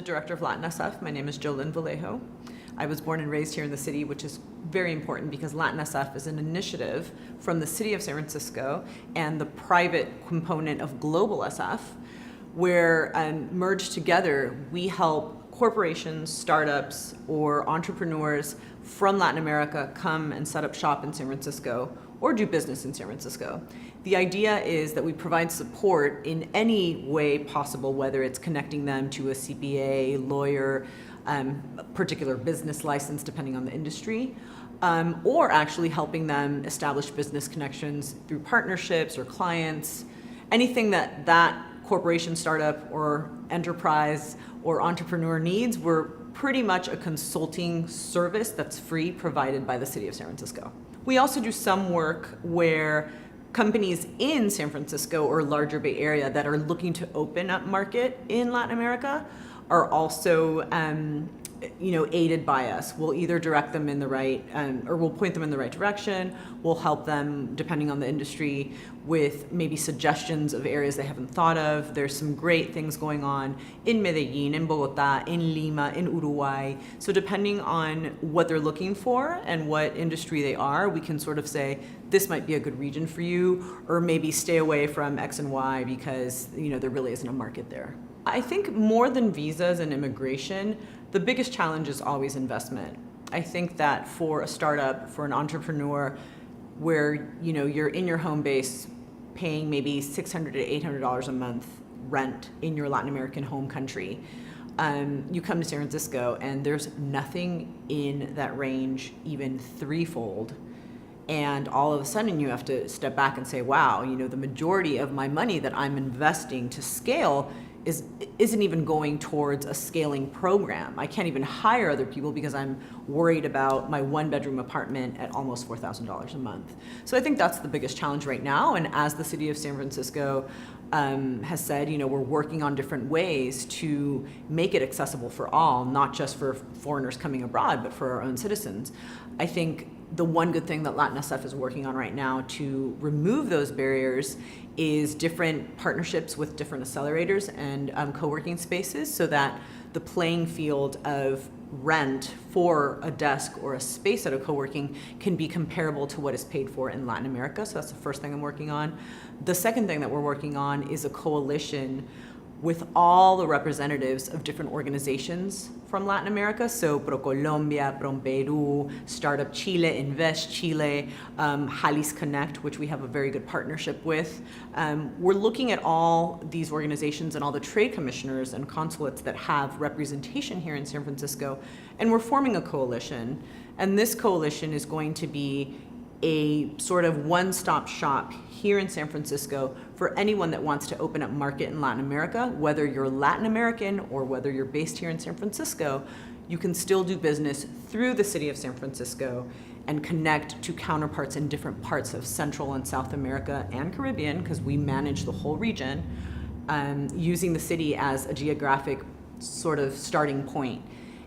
director of Latin SF. My name is Jolynn Vallejo. I was born and raised here in the city, which is very important because Latin SF is an initiative from the city of San Francisco and the private component of Global SF, where merged together, we help corporations, startups, or entrepreneurs from Latin America come and set up shop in San Francisco or do business in San Francisco. The idea is that we provide support in any way possible, whether it's connecting them to a CPA, lawyer, a particular business license, depending on the industry, or actually helping them establish business connections through partnerships or clients. Anything that that corporation, startup, or enterprise or entrepreneur needs, we're pretty much a consulting service that's free, provided by the city of San Francisco. We also do some work where companies in San Francisco or larger Bay Area that are looking to open up market in Latin America are also aided by us. We'll either direct them in the right, or we'll point them in the right direction. We'll help them, depending on the industry, with maybe suggestions of areas they haven't thought of. There's some great things going on in Medellin, in Bogota, in Lima, in Uruguay. So depending on what they're looking for and what industry they are, we can sort of say, this might be a good region for you, or maybe stay away from X and Y because there really isn't a market there. I think more than visas and immigration, the biggest challenge is always investment. I think that for a startup, for an entrepreneur, where you're in your home base paying maybe $600 to $800 a month rent in your Latin American home country, you come to San Francisco and there's nothing in that range, even threefold. And all of a sudden you have to step back and say, wow, the majority of my money that I'm investing to scale isn't even going towards a scaling program. I can't even hire other people because I'm worried about my one-bedroom apartment at almost $4,000 a month. So I think that's the biggest challenge right now. And as the city of San Francisco has said, we're working on different ways to make it accessible for all, not just for foreigners coming abroad, but for our own citizens. I think the one good thing that Latin SF is working on right now to remove those barriers is different partnerships with different accelerators and co-working spaces, so that the playing field of rent for a desk or a space at a co-working can be comparable to what is paid for in Latin America. So that's the first thing I'm working on. The second thing that we're working on is a coalition with all the representatives of different organizations from Latin America, so ProColombia, ProPeru, Startup Chile, Invest Chile, Jalisco Connect, which we have a very good partnership with. We're looking at all these organizations and all the trade commissioners and consulates that have representation here in San Francisco, and we're forming a coalition. And this coalition is going to be a sort of one-stop shop here in San Francisco for anyone that wants to open up market in Latin America. Whether you're Latin American or whether you're based here in San Francisco, you can still do business through the city of San Francisco and connect to counterparts in different parts of Central and South America and Caribbean, because we manage the whole region, using the city as a geographic sort of starting point.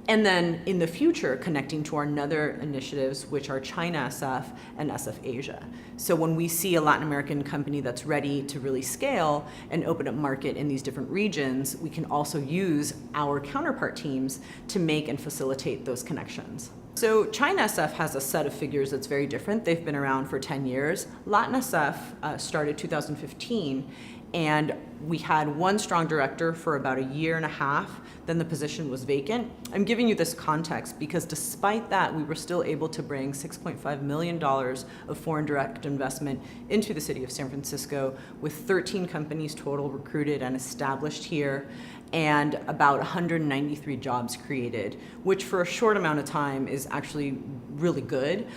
And then in the future, connecting to our other initiatives, which are China SF and SF Asia. So when we see a Latin American company that's ready to really scale and open up market in these different regions, we can also use our counterpart teams to make and facilitate those connections. So China SF has a set of figures that's very different. They've been around for 10 years. Latin SF started 2015. And we had one strong director for about a year and a half, then the position was vacant. I'm giving you this context because despite that, we were still able to bring $6.5 million of foreign direct investment into the city of San Francisco, with 13 companies total recruited and established here, and about 193 jobs created, which for a short amount of time is actually really good.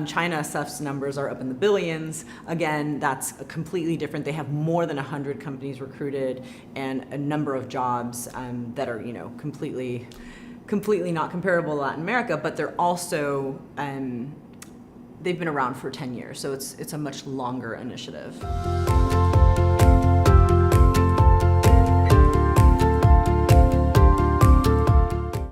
China SF's numbers are up in the billions. Again, that's completely different. They have more than 100 companies recruited and a number of jobs that are, completely not comparable to Latin America, but they're also, they've been around for 10 years, so it's a much longer initiative.